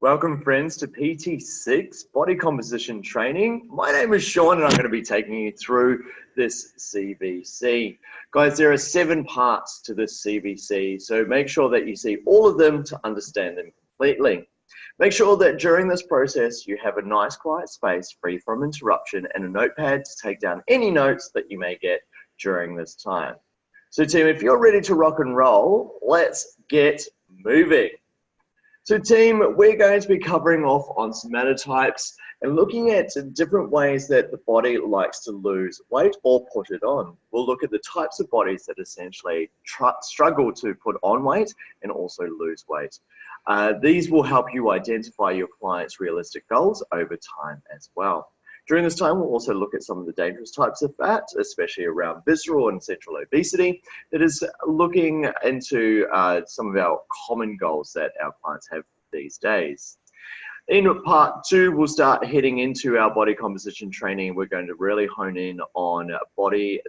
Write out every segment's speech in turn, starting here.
Welcome friends to PT6 Body Composition Training. My name is Sean and I'm going to be taking you through this CVC. Guys, there are 7 parts to this CVC, so make sure that you see all of them to understand them completely. Make sure that during this process you have a nice quiet space free from interruption and a notepad to take down any notes that you may get during this time. So team, if you're ready to rock and roll, let's get moving. So team, we're going to be covering off on somatotypes and looking at different ways that the body likes to lose weight or put it on. We'll look at the types of bodies that essentially struggle to put on weight and also lose weight. These will help you identify your client's realistic goals over time as well. During this time, we'll also look at some of the dangerous types of fat, especially around visceral and central obesity, that is looking into some of our common goals that our clients have these days. In part 2, we'll start heading into our body composition training. We're going to really hone in on body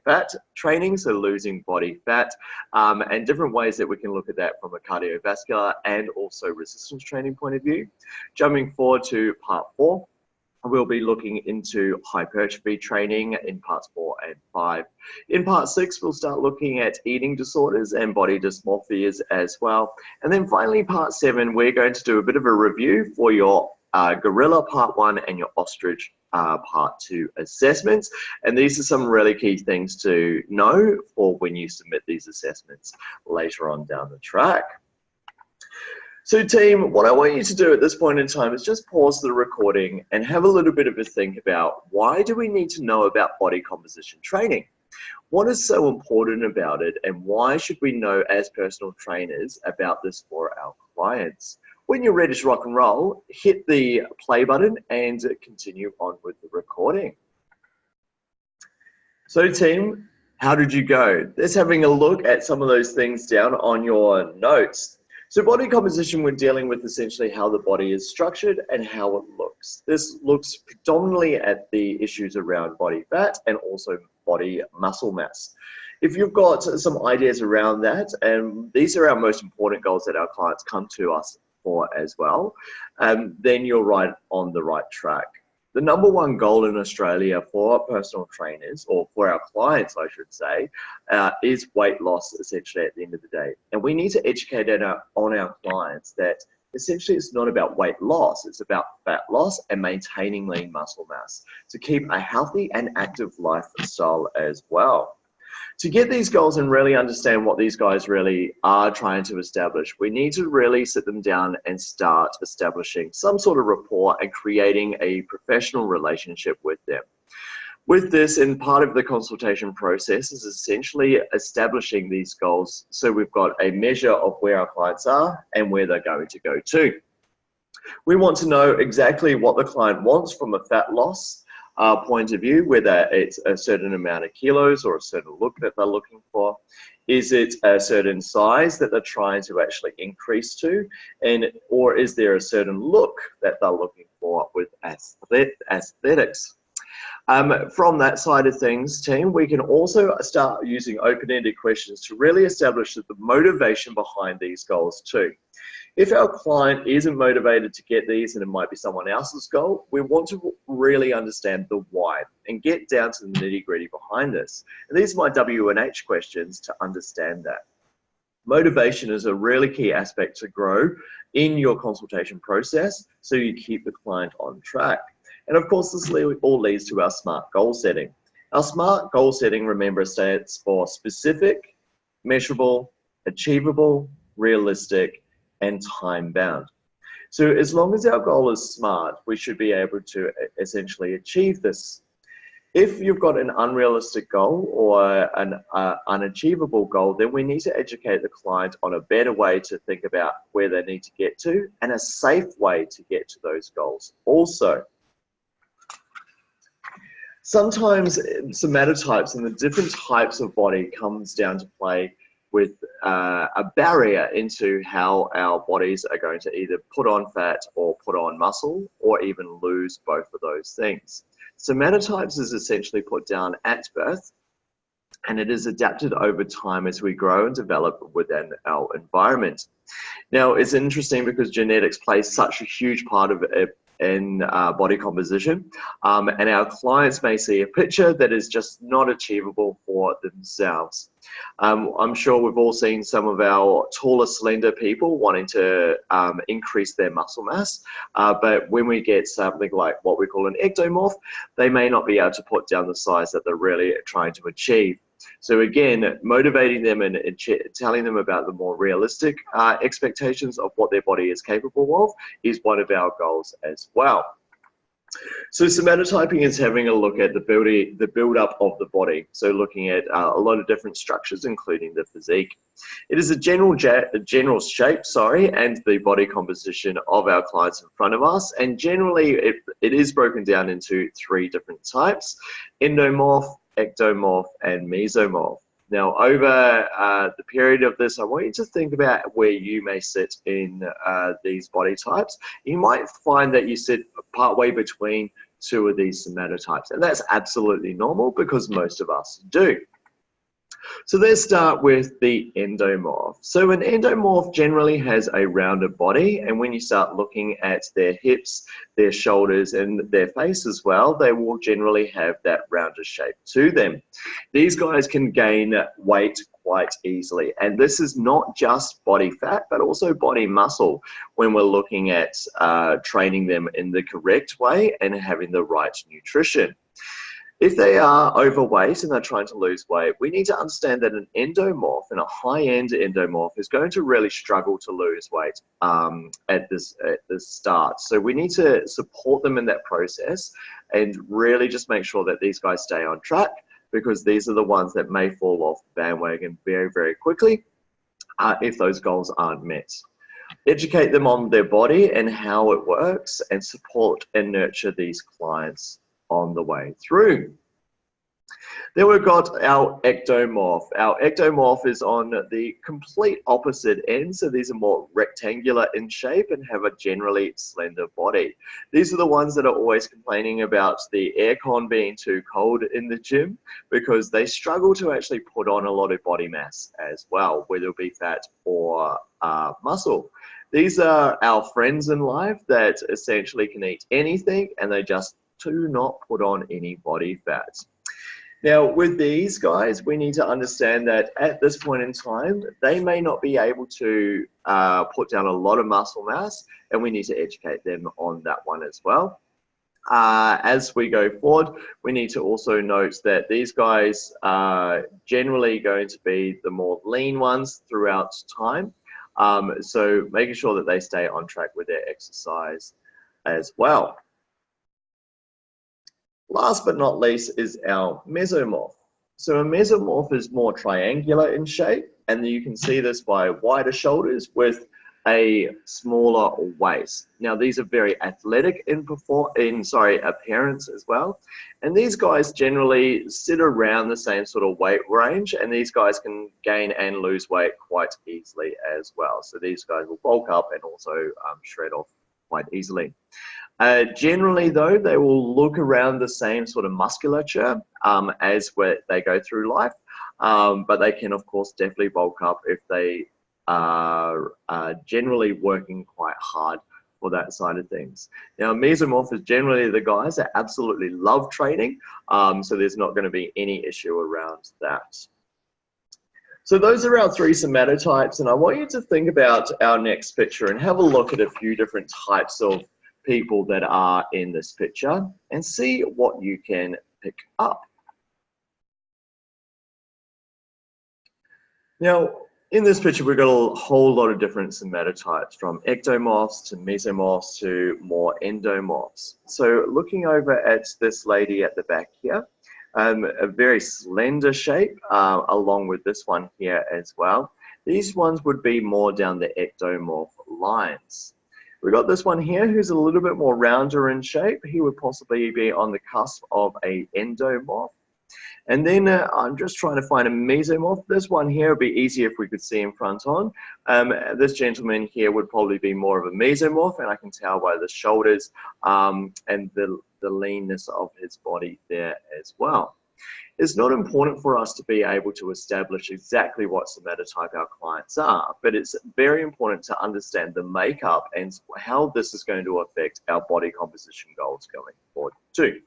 fat training, so losing body fat, and different ways that we can look at that from a cardiovascular and also resistance training point of view. Jumping forward to part 4. We'll be looking into hypertrophy training in parts 4 and 5. In part 6, we'll start looking at eating disorders and body dysmorphias as well. And then finally, part 7, we're going to do a bit of a review for your gorilla part 1 and your ostrich part 2 assessments. And these are some really key things to know for when you submit these assessments later on down the track. So team, what I want you to do at this point in time is just pause the recording and have a little bit of a think about why do we need to know about body composition training? What is so important about it and why should we know as personal trainers about this for our clients? When you're ready to rock and roll, hit the play button and continue on with the recording. So team, how did you go? Let's having a look at some of those things down on your notes. So body composition, we're dealing with essentially how the body is structured and how it looks. This looks predominantly at the issues around body fat and also body muscle mass. If you've got some ideas around that, and these are our most important goals that our clients come to us for as well, then you're right on the right track. The number 1 goal in Australia for personal trainers, or for our clients, I should say, is weight loss essentially at the end of the day. And we need to educate on our clients that essentially it's not about weight loss, it's about fat loss and maintaining lean muscle mass to keep a healthy and active lifestyle as well. To get these goals and really understand what these guys really are trying to establish, we need to really sit them down and start establishing some sort of rapport and creating a professional relationship with them. With this, and part of the consultation process is essentially establishing these goals so we've got a measure of where our clients are and where they're going to go to. We want to know exactly what the client wants from a fat loss point of view, whether it's a certain amount of kilos or a certain look that they're looking for. Is it a certain size that they're trying to actually increase to? Or is there a certain look that they're looking for with aesthetics? From that side of things, team, we can also start using open-ended questions to really establish the motivation behind these goals too. If our client isn't motivated to get these and it might be someone else's goal, we want to really understand the why and get down to the nitty-gritty behind this. And these are my W&H questions to understand that. Motivation is a really key aspect to grow in your consultation process so you keep the client on track. And of course, this all leads to our SMART goal setting. Our SMART goal setting, remember, stands for specific, measurable, achievable, realistic, and time-bound. So as long as our goal is SMART, we should be able to essentially achieve this. If you've got an unrealistic goal or an unachievable goal, then we need to educate the client on a better way to think about where they need to get to and a safe way to get to those goals also. Sometimes somatotypes and the different types of body comes down to play with a barrier into how our bodies are going to either put on fat or put on muscle or even lose both of those things. Somatotypes is essentially put down at birth and it is adapted over time as we grow and develop within our environment. Now, it's interesting because genetics plays such a huge part of it in body composition, and our clients may see a picture that is just not achievable for themselves. I'm sure we've all seen some of our taller, slender people wanting to increase their muscle mass, but when we get something like what we call an ectomorph, they may not be able to put down the size that they're really trying to achieve. So again, motivating them and telling them about the more realistic expectations of what their body is capable of is one of our goals as well. So somatotyping is having a look at the build-up of the body. So looking at a lot of different structures, including the physique. It is a general shape, and the body composition of our clients in front of us. And generally, it is broken down into 3 different types: endomorph, ectomorph, and mesomorph. Now, over the period of this, I want you to think about where you may sit in these body types. You might find that you sit partway between 2 of these somatotypes, and that's absolutely normal because most of us do. So let's start with the endomorph. So an endomorph generally has a rounded body, and when you start looking at their hips, their shoulders, and their face as well, they will generally have that rounded shape to them. These guys can gain weight quite easily, and this is not just body fat, but also body muscle when we're looking at training them in the correct way and having the right nutrition. If they are overweight and they're trying to lose weight, we need to understand that an endomorph and a high-end endomorph is going to really struggle to lose weight at this start. So we need to support them in that process and really just make sure that these guys stay on track, because these are the ones that may fall off the bandwagon very, very quickly if those goals aren't met. Educate them on their body and how it works, and support and nurture these clients on the way through. Then we've got our ectomorph. Our ectomorph is on the complete opposite end, so these are more rectangular in shape and have a generally slender body. These are the ones that are always complaining about the aircon being too cold in the gym, because they struggle to actually put on a lot of body mass as well, whether it be fat or muscle. These are our friends in life that essentially can eat anything and they just do not put on any body fat. Now, with these guys, we need to understand that at this point in time, they may not be able to put down a lot of muscle mass, and we need to educate them on that one as well. As we go forward, we need to also note that these guys are generally going to be the more lean ones throughout time. So making sure that they stay on track with their exercise as well. Last but not least is our mesomorph. So a mesomorph is more triangular in shape, and you can see this by wider shoulders with a smaller waist. Now these are very athletic in appearance as well, and these guys generally sit around the same sort of weight range, and these guys can gain and lose weight quite easily as well. So these guys will bulk up and also shred off quite easily. Generally though, they will look around the same sort of musculature as where they go through life, but they can of course definitely bulk up if they are generally working quite hard for that side of things. Now mesomorph is generally the guys that absolutely love training, so there's not going to be any issue around that. So those are our 3 somatotypes, and I want you to think about our next picture and have a look at a few different types of people that are in this picture and see what you can pick up. Now, in this picture, we've got a whole lot of different somatotypes, from ectomorphs to mesomorphs to more endomorphs. So looking over at this lady at the back here, a very slender shape, along with this one here as well. These ones would be more down the ectomorph lines. We've got this one here who's a little bit more rounder in shape. He would possibly be on the cusp of a endomorph. And then I'm just trying to find a mesomorph. This one here would be easier if we could see him front on. This gentleman here would probably be more of a mesomorph, and I can tell by the shoulders and the leanness of his body there as well. It's not important for us to be able to establish exactly what somatotype our clients are, but it's very important to understand the makeup and how this is going to affect our body composition goals going forward too.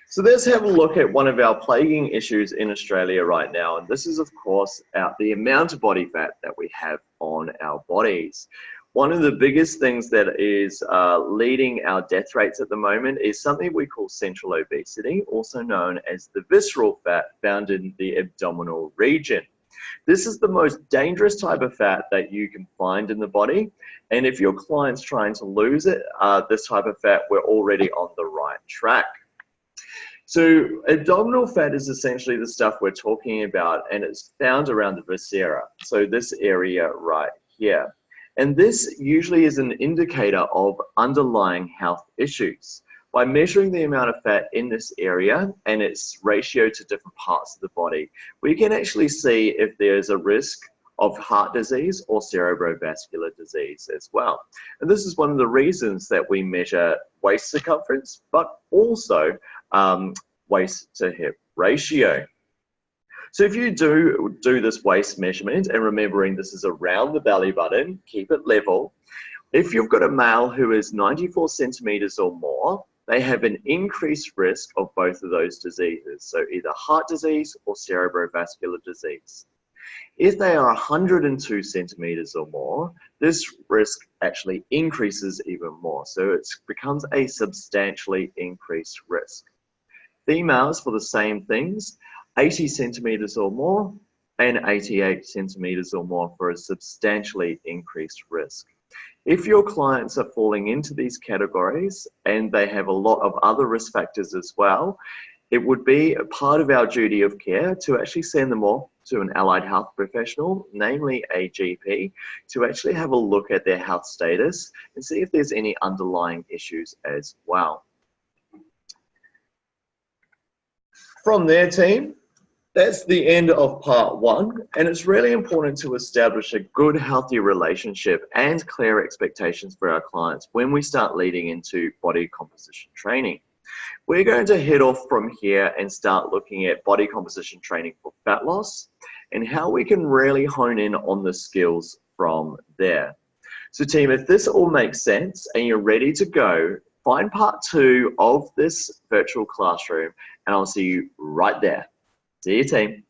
So let's have a look at one of our plaguing issues in Australia right now, and this is of course the amount of body fat that we have on our bodies. One of the biggest things that is leading our death rates at the moment is something we call central obesity, also known as the visceral fat found in the abdominal region. This is the most dangerous type of fat that you can find in the body, and if your client's trying to lose it, this type of fat, we're already on the right track. So abdominal fat is essentially the stuff we're talking about, and it's found around the viscera, so this area right here. And this usually is an indicator of underlying health issues. By measuring the amount of fat in this area and its ratio to different parts of the body, we can actually see if there's a risk of heart disease or cerebrovascular disease as well. And this is one of the reasons that we measure waist circumference, but also waist to hip ratio. So if you do this waist measurement, and remembering this is around the belly button, keep it level. If you've got a male who is 94 centimeters or more, they have an increased risk of both of those diseases, so either heart disease or cerebrovascular disease. If they are 102 centimeters or more, this risk actually increases even more, so it becomes a substantially increased risk. Females, for the same things, 80 centimeters or more and 88 centimeters or more for a substantially increased risk. If your clients are falling into these categories and they have a lot of other risk factors as well, it would be a part of our duty of care to actually send them off to an allied health professional, namely a GP, to actually have a look at their health status and see if there's any underlying issues as well. From there, team, that's the end of part one, and it's really important to establish a good, healthy relationship and clear expectations for our clients when we start leading into body composition training. We're going to head off from here and start looking at body composition training for fat loss and how we can really hone in on the skills from there. So team, if this all makes sense and you're ready to go, find part two of this virtual classroom and I'll see you right there. See you, team.